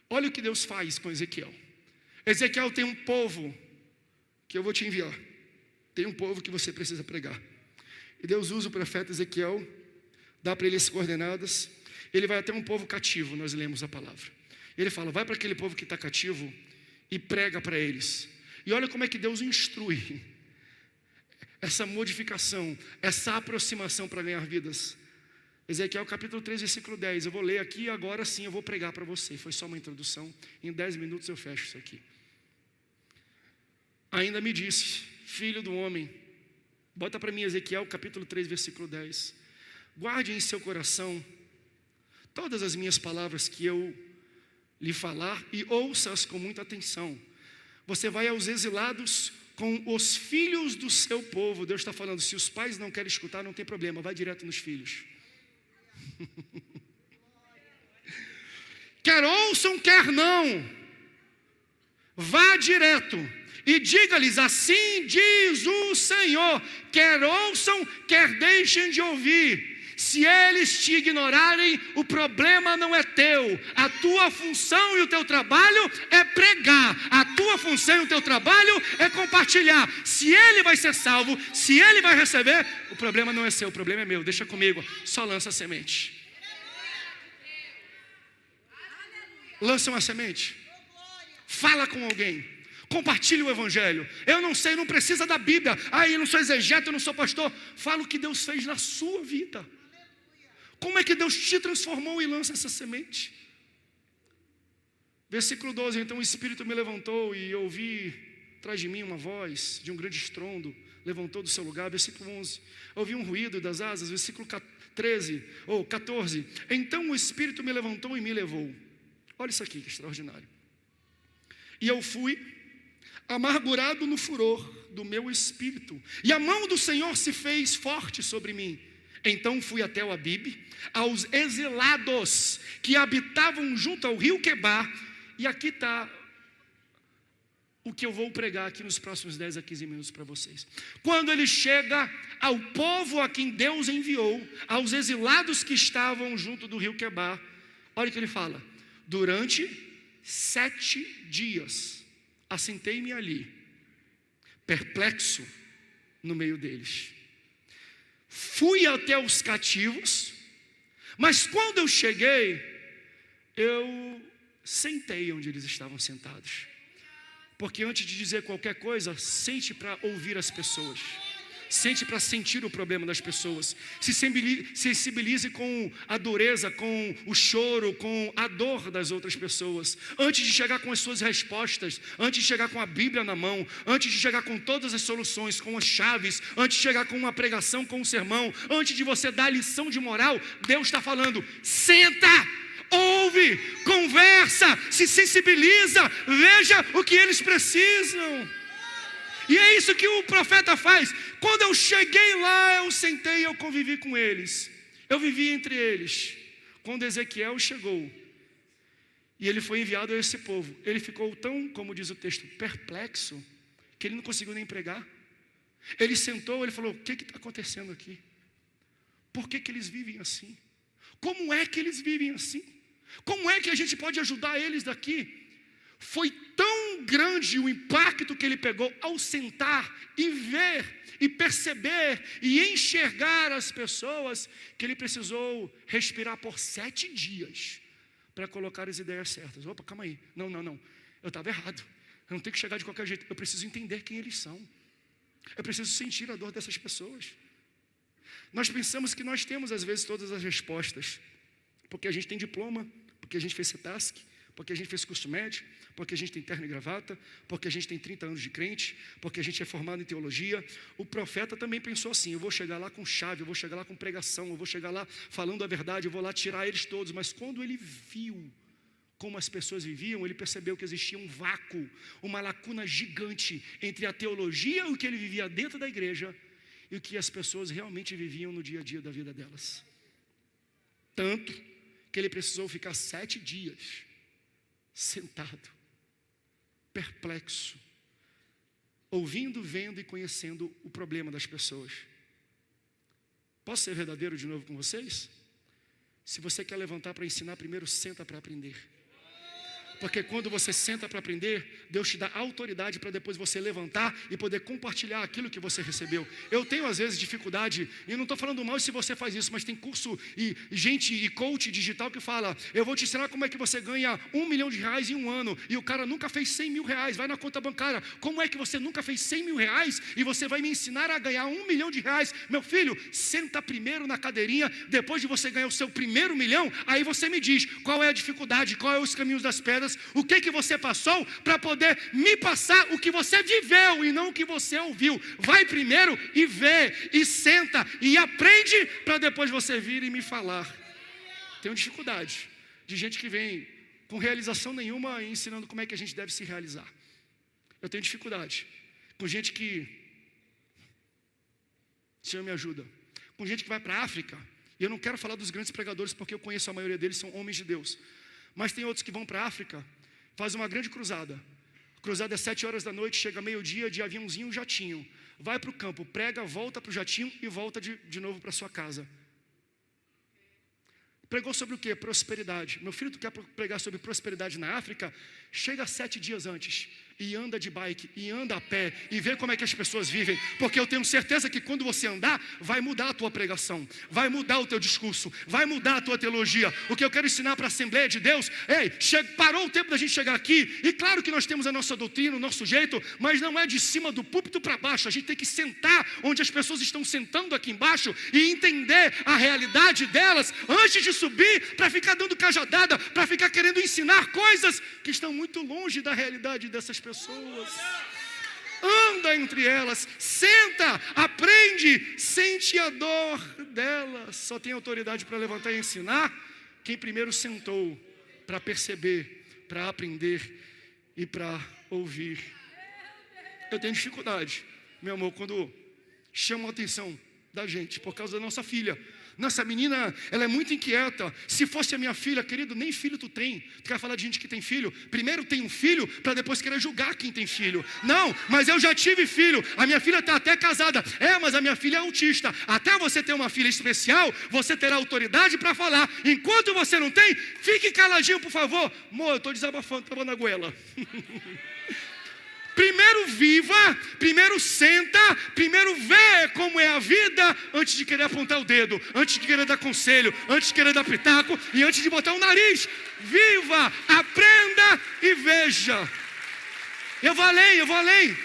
Olha o que Deus faz com Ezequiel. Ezequiel tem um povo que eu vou te enviar. Tem um povo que você precisa pregar. E Deus usa o profeta Ezequiel, dá para ele as coordenadas. Ele vai até um povo cativo, nós lemos a palavra. Ele fala, vai para aquele povo que está cativo e prega para eles. E olha como é que Deus instrui essa modificação, essa aproximação para ganhar vidas. Ezequiel capítulo 3, versículo 10. Eu vou ler aqui e agora sim eu vou pregar para você. Foi só uma introdução. Em 10 minutos eu fecho isso aqui. Ainda me disse, filho do homem, bota para mim Ezequiel capítulo 3, versículo 10. Guarde em seu coração todas as minhas palavras que eu lhe falar e ouça-as com muita atenção. Você vai aos exilados com os filhos do seu povo. Deus está falando, se os pais não querem escutar, não tem problema, vai direto nos filhos. Quer ouçam, quer não, vá direto e diga-lhes, assim diz o Senhor, quer ouçam, quer deixem de ouvir. Se eles te ignorarem, o problema não é teu. A tua função e o teu trabalho é pregar. A tua função e o teu trabalho é compartilhar. Se ele vai ser salvo, se ele vai receber, o problema não é seu, o problema é meu. Deixa comigo, só lança a semente. Lança uma semente. Fala com alguém. Compartilhe o evangelho. Eu não sei, não precisa da Bíblia. Eu não sou exegeta, eu não sou pastor. Fala o que Deus fez na sua vida. Como é que Deus te transformou e lança essa semente? Versículo 12, então o Espírito me levantou e eu ouvi atrás de mim uma voz de um grande estrondo, levantou do seu lugar. Versículo 11, ouvi um ruído das asas. Versículo 14, então o Espírito me levantou e me levou. Olha isso aqui, que extraordinário. E eu fui amargurado no furor do meu espírito, e a mão do Senhor se fez forte sobre mim. Então fui até o Abibe, aos exilados que habitavam junto ao rio Quebar, e aqui está o que eu vou pregar aqui nos próximos 10 a 15 minutos para vocês. Quando ele chega ao povo a quem Deus enviou, aos exilados que estavam junto do rio Quebar, olha o que ele fala, durante 7 dias, assentei-me ali, perplexo no meio deles. Fui até os cativos, mas quando eu cheguei, eu sentei onde eles estavam sentados. Porque antes de dizer qualquer coisa, sente para ouvir as pessoas. Sente para sentir o problema das pessoas. Se sensibilize com a dureza, com o choro, com a dor das outras pessoas. Antes de chegar com as suas respostas, antes de chegar com a Bíblia na mão, antes de chegar com todas as soluções, com as chaves, antes de chegar com uma pregação, com um sermão, antes de você dar lição de moral, Deus está falando, senta! Ouve, conversa, se sensibiliza, veja o que eles precisam. E é isso que o profeta faz. Quando eu cheguei lá, eu sentei e eu convivi com eles. Eu vivi entre eles. Quando Ezequiel chegou e ele foi enviado a esse povo, ele ficou tão, como diz o texto, perplexo, que ele não conseguiu nem pregar. Ele sentou, ele falou, o que está acontecendo aqui? Por que eles vivem assim? Como é que eles vivem assim? Como é que a gente pode ajudar eles daqui? Foi tão grande o impacto que ele pegou ao sentar e ver, e perceber, e enxergar as pessoas, que ele precisou respirar por 7 dias para colocar as ideias certas. Opa, calma aí, não, eu estava errado, eu não tenho que chegar de qualquer jeito, eu preciso entender quem eles são, eu preciso sentir a dor dessas pessoas. Nós pensamos que nós temos às vezes todas as respostas, porque a gente tem diploma, porque a gente fez CETASC, porque a gente fez curso médio, porque a gente tem terno e gravata, porque a gente tem 30 anos de crente, porque a gente é formado em teologia. O profeta também pensou assim, eu vou chegar lá com chave, eu vou chegar lá com pregação, eu vou chegar lá falando a verdade, eu vou lá tirar eles todos. Mas quando ele viu como as pessoas viviam, ele percebeu que existia um vácuo, uma lacuna gigante entre a teologia e o que ele vivia dentro da igreja e o que as pessoas realmente viviam no dia a dia da vida delas. Tanto que ele precisou ficar 7 dias sentado, perplexo, ouvindo, vendo e conhecendo o problema das pessoas. Posso ser verdadeiro de novo com vocês? Se você quer levantar para ensinar, primeiro senta para aprender. Porque quando você senta para aprender, Deus te dá autoridade para depois você levantar e poder compartilhar aquilo que você recebeu. Eu tenho às vezes dificuldade, e não estou falando mal se você faz isso, mas tem curso e gente e coach digital que fala: eu vou te ensinar como é que você ganha R$1 milhão em um ano, e o cara nunca fez 100 mil reais, vai na conta bancária. Como é que você nunca fez 100 mil reais e você vai me ensinar a ganhar R$1 milhão? Meu filho, senta primeiro na cadeirinha, depois de você ganhar o seu primeiro milhão, aí você me diz qual é a dificuldade, qual é os caminhos das pedras, o que você passou para poder me passar o que você viveu e não o que você ouviu. Vai primeiro e vê, e senta e aprende para depois você vir e me falar. Tenho dificuldade de gente que vem com realização nenhuma e ensinando como é que a gente deve se realizar. Eu tenho dificuldade com gente que, Senhor me ajuda, com gente que vai para a África, e eu não quero falar dos grandes pregadores porque eu conheço a maioria deles, são homens de Deus, mas tem outros que vão para a África, fazem uma grande cruzada. A cruzada é 7 horas da noite, chega meio-dia de aviãozinho, jatinho, vai para o campo, prega, volta para o jatinho e volta de novo para sua casa. Pregou sobre o quê? Prosperidade. Meu filho, tu quer pregar sobre prosperidade na África? Chega 7 dias antes e anda de bike, e anda a pé, e vê como é que as pessoas vivem, porque eu tenho certeza que quando você andar, vai mudar a tua pregação, vai mudar o teu discurso, vai mudar a tua teologia. O que eu quero ensinar para a Assembleia de Deus, parou o tempo da gente chegar aqui, e claro que nós temos a nossa doutrina, o nosso jeito, mas não é de cima do púlpito para baixo. A gente tem que sentar onde as pessoas estão sentando aqui embaixo, e entender a realidade delas, antes de subir, para ficar dando cajadada, para ficar querendo ensinar coisas que estão muito longe da realidade dessas pessoas. Anda entre elas, senta, aprende, sente a dor delas. Só tem autoridade para levantar e ensinar quem primeiro sentou para perceber, para aprender e para ouvir. Eu tenho dificuldade, meu amor, quando chamam a atenção da gente por causa da nossa filha. Nossa menina, ela é muito inquieta. Se fosse a minha filha, querido, nem filho tu tem. Tu quer falar de gente que tem filho? Primeiro tem um filho, para depois querer julgar quem tem filho. Não, mas eu já tive filho. A minha filha está até casada. Mas a minha filha é autista. Até você ter uma filha especial, você terá autoridade para falar. Enquanto você não tem, fique caladinho, por favor. Amor, eu estou desabafando, estava na goela. Primeiro viva, primeiro senta, primeiro vê como é a vida, antes de querer apontar o dedo, antes de querer dar conselho, antes de querer dar pitaco e antes de botar o nariz. Viva, aprenda e veja. Eu vou além.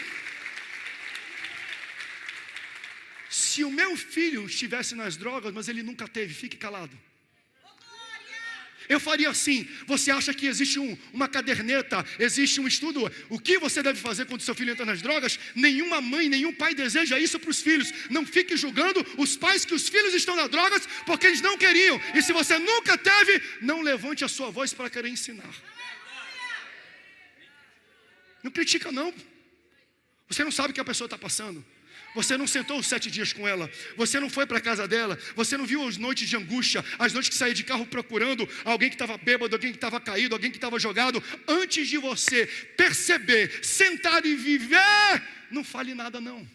Se o meu filho estivesse nas drogas, mas ele nunca teve, fique calado. Eu faria assim. Você acha que existe uma caderneta, existe um estudo? O que você deve fazer quando seu filho entra nas drogas? Nenhuma mãe, nenhum pai deseja isso para os filhos. Não fique julgando os pais que os filhos estão nas drogas porque eles não queriam. E se você nunca teve, não levante a sua voz para querer ensinar. Não critica não. Você não sabe o que a pessoa está passando. Você não sentou os 7 dias com ela. Você não foi para a casa dela. Você não viu as noites de angústia, as noites que saía de carro procurando alguém que estava bêbado, alguém que estava caído, alguém que estava jogado. Antes de você perceber, sentar e viver, não fale nada não.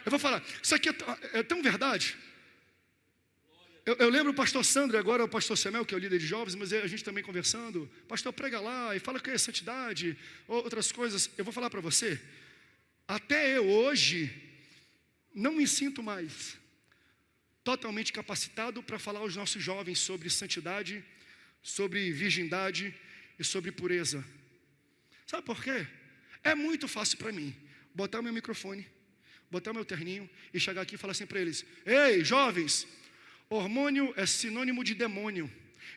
Eu vou falar, isso aqui é tão verdade. Eu lembro o pastor Sandro, agora o pastor Semel, que é o líder de jovens, mas a gente também conversando. Pastor, prega lá e fala que é santidade, outras coisas. Eu vou falar para você, até eu hoje não me sinto mais totalmente capacitado para falar aos nossos jovens sobre santidade, sobre virgindade e sobre pureza. Sabe por quê? É muito fácil para mim botar o meu microfone, botar o meu terninho e chegar aqui e falar assim para eles: ei, jovens, hormônio é sinônimo de demônio.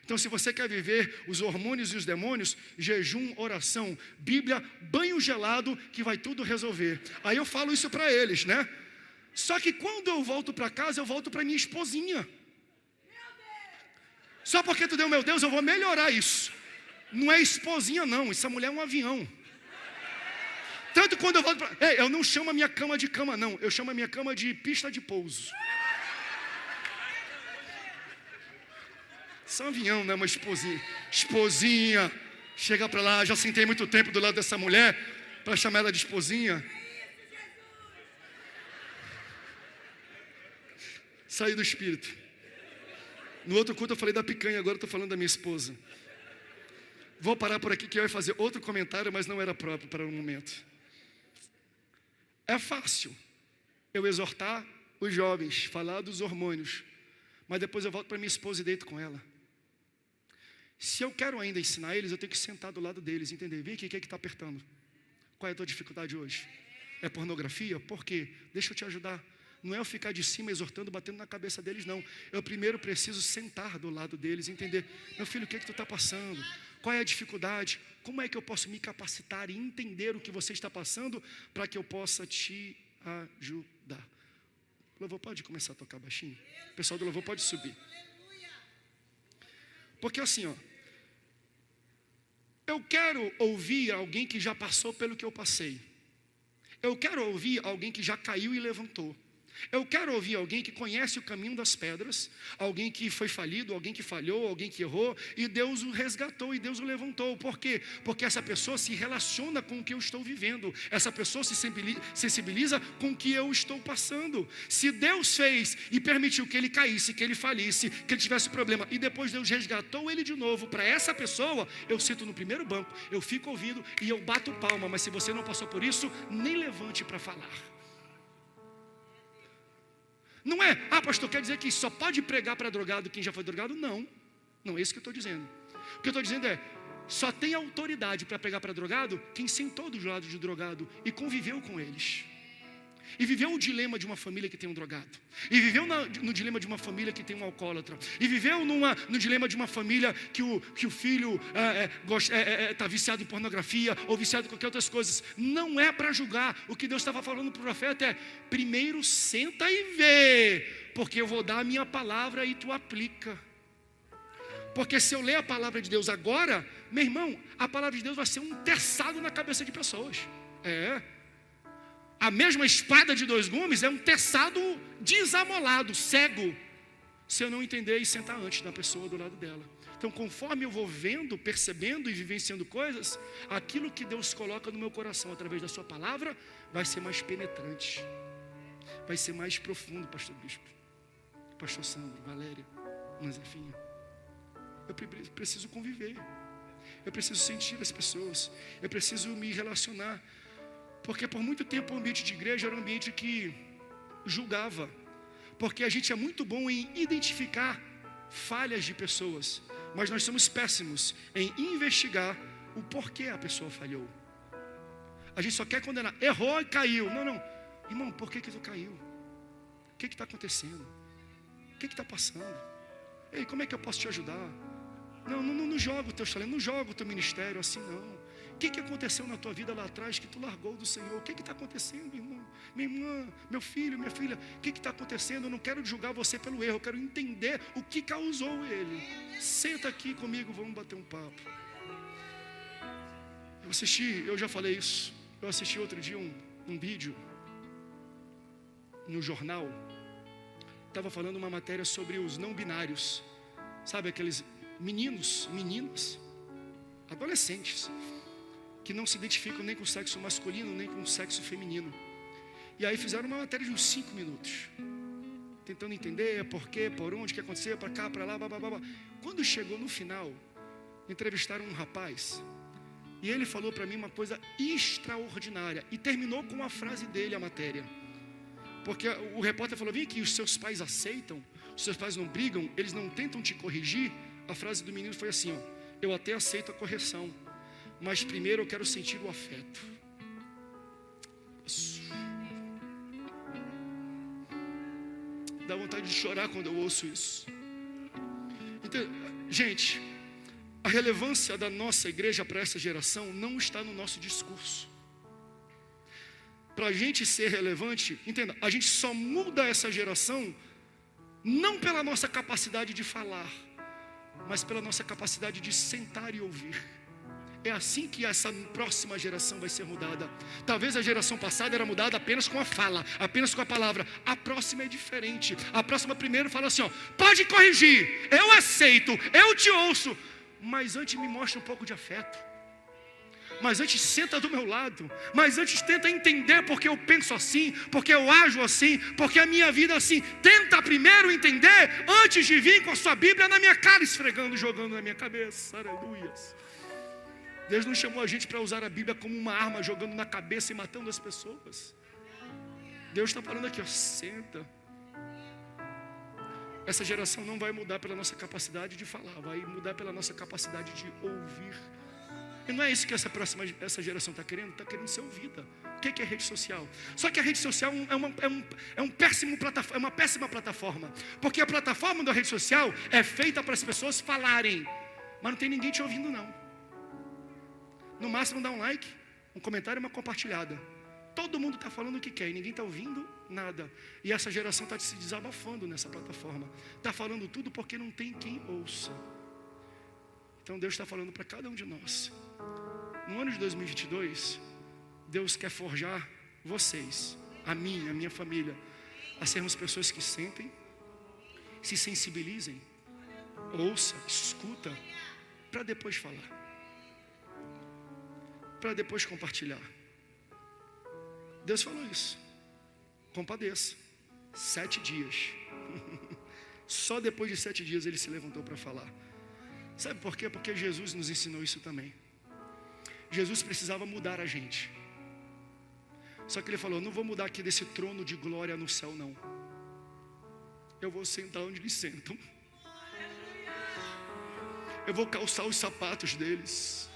Então, se você quer viver os hormônios e os demônios, jejum, oração, Bíblia, banho gelado, que vai tudo resolver. Aí eu falo isso para eles, né? Só que quando eu volto para casa, eu volto para minha esposinha. Só porque tu deu meu Deus, eu vou melhorar isso. Não é esposinha não, essa mulher é um avião. Tanto quando eu volto para... eu não chamo a minha cama de cama não, eu chamo a minha cama de pista de pouso. São avião, né? Uma esposinha. Chega para lá, já sentei muito tempo do lado dessa mulher para chamar ela de esposinha. Saí do espírito. No outro culto eu falei da picanha, agora eu estou falando da minha esposa. Vou parar por aqui que eu ia fazer outro comentário, mas não era próprio para o momento. É fácil eu exortar os jovens, falar dos hormônios, mas depois eu volto para minha esposa e deito com ela. Se eu quero ainda ensinar eles, eu tenho que sentar do lado deles, entender. Vem aqui, o que é que está apertando? Qual é a tua dificuldade hoje? É pornografia? Por quê? Deixa eu te ajudar. Não é eu ficar de cima exortando, batendo na cabeça deles, não. Eu primeiro preciso sentar do lado deles, entender. Meu filho, o que é que tu está passando? Qual é a dificuldade? Como é que eu posso me capacitar e entender o que você está passando para que eu possa te ajudar? O louvor pode começar a tocar baixinho? O pessoal do louvor pode subir. Porque assim, ó, eu quero ouvir alguém que já passou pelo que eu passei. Eu quero ouvir alguém que já caiu e levantou. Eu quero ouvir alguém que conhece o caminho das pedras, alguém que foi falido, alguém que falhou, alguém que errou, e Deus o resgatou e Deus o levantou. Por quê? Porque essa pessoa se relaciona com o que eu estou vivendo, essa pessoa se sensibiliza com o que eu estou passando. Se Deus fez e permitiu que ele caísse, que ele falisse, que ele tivesse problema, e depois Deus resgatou ele de novo, para essa pessoa, eu sento no primeiro banco, eu fico ouvindo e eu bato palma. Mas se você não passou por isso, nem levante para falar. Não é, pastor, quer dizer que só pode pregar para drogado quem já foi drogado? Não, não é isso que eu estou dizendo. O que eu estou dizendo é, só tem autoridade para pregar para drogado quem sentou do lado de drogado e conviveu com eles. E viveu o dilema de uma família que tem um drogado. E viveu no dilema de uma família que tem um alcoólatra. E viveu no dilema de uma família que o filho está viciado em pornografia ou viciado em qualquer outras coisas. Não é para julgar. O que Deus estava falando para o profeta é: primeiro senta e vê, porque eu vou dar a minha palavra e tu aplica. Porque se eu ler a palavra de Deus agora, meu irmão, a palavra de Deus vai ser um terçado na cabeça de pessoas. A mesma espada de dois gumes é um terçado desamolado, cego, se eu não entender e sentar antes da pessoa do lado dela. Então, conforme eu vou vendo, percebendo e vivenciando coisas, aquilo que Deus coloca no meu coração através da sua palavra vai ser mais penetrante, vai ser mais profundo, pastor Bispo, pastor Sandro, Valéria, Zefinha. Eu preciso conviver, eu preciso sentir as pessoas, eu preciso me relacionar. Porque por muito tempo o ambiente de igreja era um ambiente que julgava. Porque a gente é muito bom em identificar falhas de pessoas, mas nós somos péssimos em investigar o porquê a pessoa falhou. A gente só quer condenar. Errou e caiu. Não. Irmão, por que tu caiu? O que está acontecendo? O que está passando? Ei, como é que eu posso te ajudar? Não joga o teu talento, não joga o teu ministério assim, não. O que aconteceu na tua vida lá atrás que tu largou do Senhor? O que está acontecendo, irmão? Minha irmã, meu filho, minha filha, o que está acontecendo? Eu não quero julgar você pelo erro, eu quero entender o que causou ele. Senta aqui comigo, vamos bater um papo. Eu já falei isso, eu assisti outro dia um vídeo no jornal, estava falando uma matéria sobre os não binários, sabe, aqueles meninos, meninas, adolescentes, que não se identificam nem com o sexo masculino, nem com o sexo feminino. E aí fizeram uma matéria de uns 5 minutos, tentando entender por quê, por onde, o que aconteceu, para cá, para lá, blá. Quando chegou no final, entrevistaram um rapaz, e ele falou para mim uma coisa extraordinária, e terminou com a frase dele, a matéria. Porque o repórter falou: vem aqui, os seus pais aceitam, os seus pais não brigam, eles não tentam te corrigir. A frase do menino foi assim, eu até aceito a correção, mas primeiro eu quero sentir o afeto. Dá vontade de chorar quando eu ouço isso. Então, gente, a relevância da nossa igreja para essa geração não está no nosso discurso. Para a gente ser relevante, entenda, a gente só muda essa geração não pela nossa capacidade de falar, mas pela nossa capacidade de sentar e ouvir. É assim que essa próxima geração vai ser mudada. Talvez a geração passada era mudada apenas com a fala, apenas com a palavra. A próxima é diferente. A próxima primeiro fala assim, pode corrigir, eu aceito, eu te ouço, mas antes me mostra um pouco de afeto. Mas antes senta do meu lado. Mas antes tenta entender porque eu penso assim, porque eu ajo assim, porque a minha vida é assim. Tenta primeiro entender antes de vir com a sua Bíblia na minha cara, esfregando, jogando na minha cabeça. Aleluias. Deus não chamou a gente para usar a Bíblia como uma arma, jogando na cabeça e matando as pessoas. Deus está falando aqui, ó, senta. Essa geração não vai mudar pela nossa capacidade de falar, vai mudar pela nossa capacidade de ouvir. E não é isso que essa geração está querendo ser ouvida. O que é rede social? Só que a rede social é uma péssima plataforma. Porque a plataforma da rede social é feita para as pessoas falarem, mas não tem ninguém te ouvindo não. No máximo dá um like, um comentário e uma compartilhada. Todo mundo está falando o que quer e ninguém está ouvindo nada. E essa geração está se desabafando nessa plataforma. Está falando tudo porque não tem quem ouça. Então Deus está falando para cada um de nós. No ano de 2022, Deus quer forjar vocês, a mim, a minha família, a sermos pessoas que sentem, se sensibilizem, ouça, escuta, para depois falar, para depois compartilhar. Deus falou isso. Compadeça. 7 dias. Só depois de 7 dias ele se levantou para falar. Sabe por quê? Porque Jesus nos ensinou isso também. Jesus precisava mudar a gente. Só que ele falou, não vou mudar aqui desse trono de glória no céu não. Eu vou sentar onde eles sentam. Eu vou calçar os sapatos deles.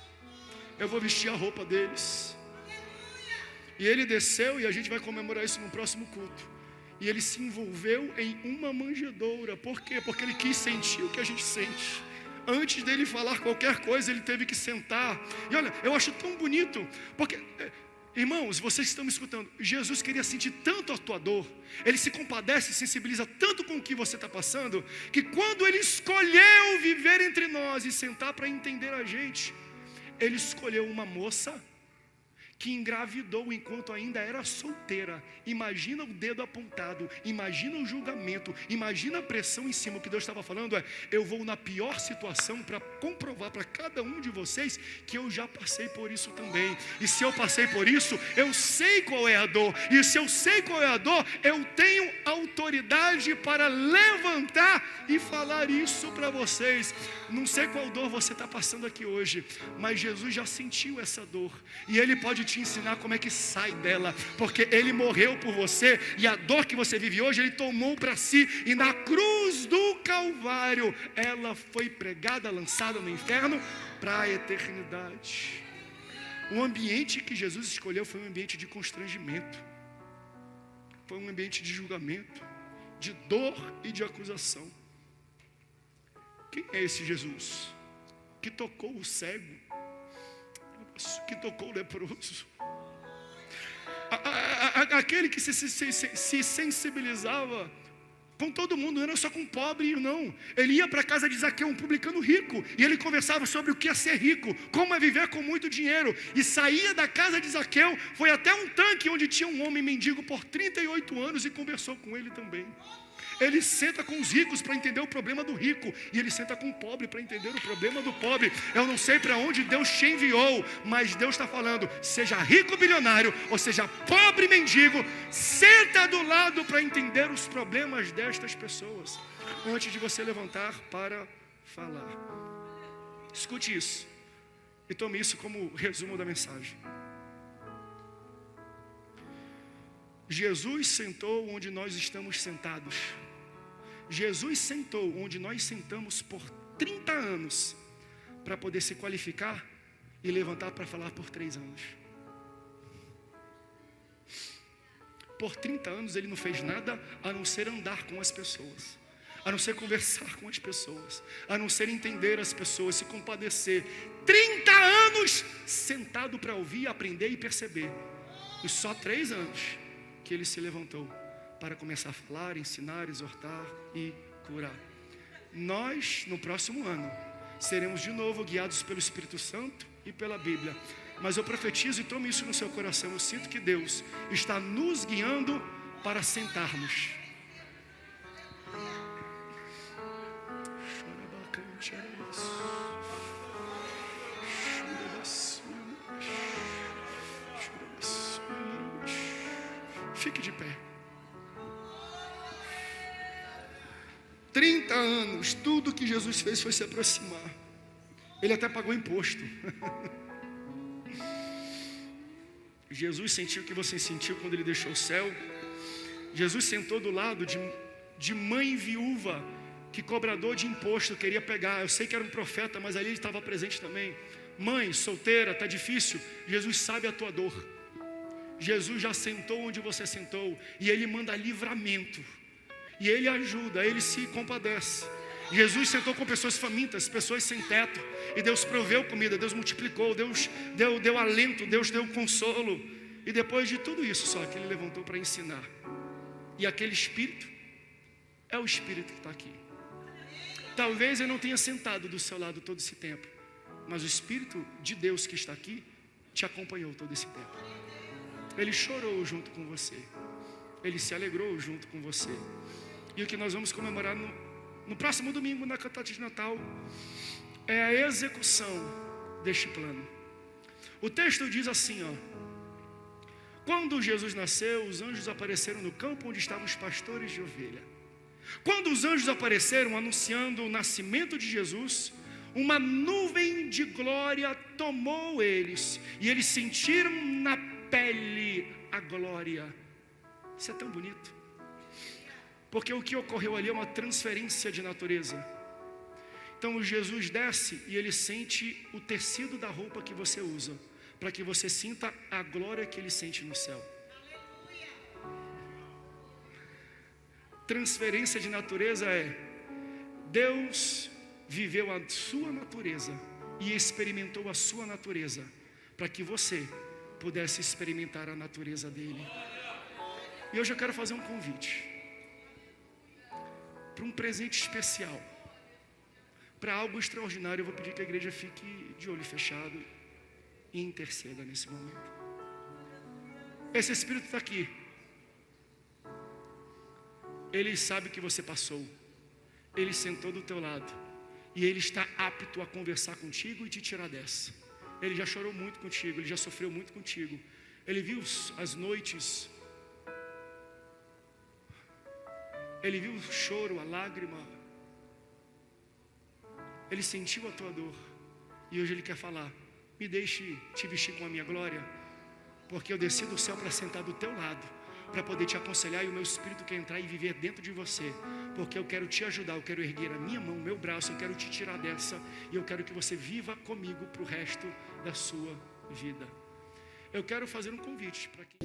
Eu vou vestir a roupa deles. E ele desceu, e a gente vai comemorar isso no próximo culto. E ele se envolveu em uma manjedoura. Por quê? Porque ele quis sentir o que a gente sente. Antes dele falar qualquer coisa, ele teve que sentar. E olha, eu acho tão bonito, porque, irmãos, vocês estão me escutando, Jesus queria sentir tanto a tua dor, ele se compadece, sensibiliza tanto com o que você está passando, que quando ele escolheu viver entre nós e sentar para entender a gente, ele escolheu uma moça que engravidou enquanto ainda era solteira. Imagina o dedo apontado, imagina o julgamento, imagina a pressão em cima. O que Deus estava falando é, eu vou na pior situação para comprovar para cada um de vocês que eu já passei por isso também. E se eu passei por isso, eu sei qual é a dor. E se eu sei qual é a dor, eu tenho autoridade para levantar e falar isso para vocês. Não sei qual dor você está passando aqui hoje, mas Jesus já sentiu essa dor. E Ele pode te ensinar como é que sai dela, porque Ele morreu por você, e a dor que você vive hoje Ele tomou para si, e na cruz do Calvário ela foi pregada, lançada no inferno para a eternidade. O ambiente que Jesus escolheu foi um ambiente de constrangimento, foi um ambiente de julgamento, de dor e de acusação. Quem é esse Jesus que tocou o cego, que tocou o leproso, aquele que se sensibilizava com todo mundo, não era só com o pobre, não. Ele ia para a casa de Zaqueu, um publicano rico, e ele conversava sobre o que é ser rico, como é viver com muito dinheiro, e saía da casa de Zaqueu, foi até um tanque onde tinha um homem mendigo por 38 anos e conversou com ele também. Ele senta com os ricos para entender o problema do rico, e ele senta com o pobre para entender o problema do pobre. Eu não sei para onde Deus te enviou, mas Deus está falando, seja rico bilionário, ou seja pobre mendigo, senta do lado para entender os problemas destas pessoas, antes de você levantar para falar. Escute isso, e tome isso como resumo da mensagem. Jesus sentou onde nós estamos sentados. Jesus sentou onde nós sentamos por 30 anos para poder se qualificar e levantar para falar por 3 anos. Por 30 anos ele não fez nada a não ser andar com as pessoas, a não ser conversar com as pessoas, a não ser entender as pessoas, se compadecer. 30 anos sentado para ouvir, aprender e perceber. E só 3 anos que ele se levantou para começar a falar, ensinar, exortar e curar. Nós, no próximo ano, seremos de novo guiados pelo Espírito Santo e pela Bíblia. Mas eu profetizo, e tome isso no seu coração, eu sinto que Deus está nos guiando para sentarmos. Fique de pé. 30 anos, tudo que Jesus fez foi se aproximar. Ele até pagou imposto. Jesus sentiu o que você sentiu quando ele deixou o céu. Jesus sentou do lado de mãe viúva, que cobrador de imposto queria pegar. Eu sei que era um profeta, mas ali ele estava presente também. Mãe, solteira, está difícil. Jesus sabe a tua dor. Jesus já sentou onde você sentou. E Ele manda livramento. E Ele ajuda, Ele se compadece. Jesus sentou com pessoas famintas, pessoas sem teto. E Deus proveu comida, Deus multiplicou, Deus deu alento, Deus deu consolo. E depois de tudo isso, só que Ele levantou para ensinar. E aquele Espírito é o Espírito que está aqui. Talvez eu não tenha sentado do seu lado todo esse tempo, mas o Espírito de Deus que está aqui te acompanhou todo esse tempo. Ele chorou junto com você. Ele se alegrou junto com você. E o que nós vamos comemorar no próximo domingo, na cantata de Natal, é a execução deste plano. O texto diz assim, quando Jesus nasceu, os anjos apareceram no campo onde estavam os pastores de ovelha. Quando os anjos apareceram anunciando o nascimento de Jesus, uma nuvem de glória tomou eles, e eles sentiram na pele a glória. Isso é tão bonito, porque o que ocorreu ali é uma transferência de natureza. Então Jesus desce e ele sente o tecido da roupa que você usa, para que você sinta a glória que ele sente no céu. Transferência de natureza é: Deus viveu a sua natureza e experimentou a sua natureza, para que você pudesse experimentar a natureza dele. E hoje eu quero fazer um convite para um presente especial, para algo extraordinário. Eu vou pedir que a igreja fique de olho fechado e interceda nesse momento. Esse Espírito está aqui. Ele sabe que você passou. Ele sentou do teu lado. E Ele está apto a conversar contigo e te tirar dessa. Ele já chorou muito contigo. Ele já sofreu muito contigo. Ele viu as noites. Ele viu o choro, a lágrima. Ele sentiu a tua dor. E hoje Ele quer falar: me deixe te vestir com a minha glória, porque eu desci do céu para sentar do teu lado, para poder te aconselhar, e o meu Espírito quer entrar e viver dentro de você, porque eu quero te ajudar, eu quero erguer a minha mão, o meu braço, eu quero te tirar dessa, e eu quero que você viva comigo para o resto da sua vida. Eu quero fazer um convite para que...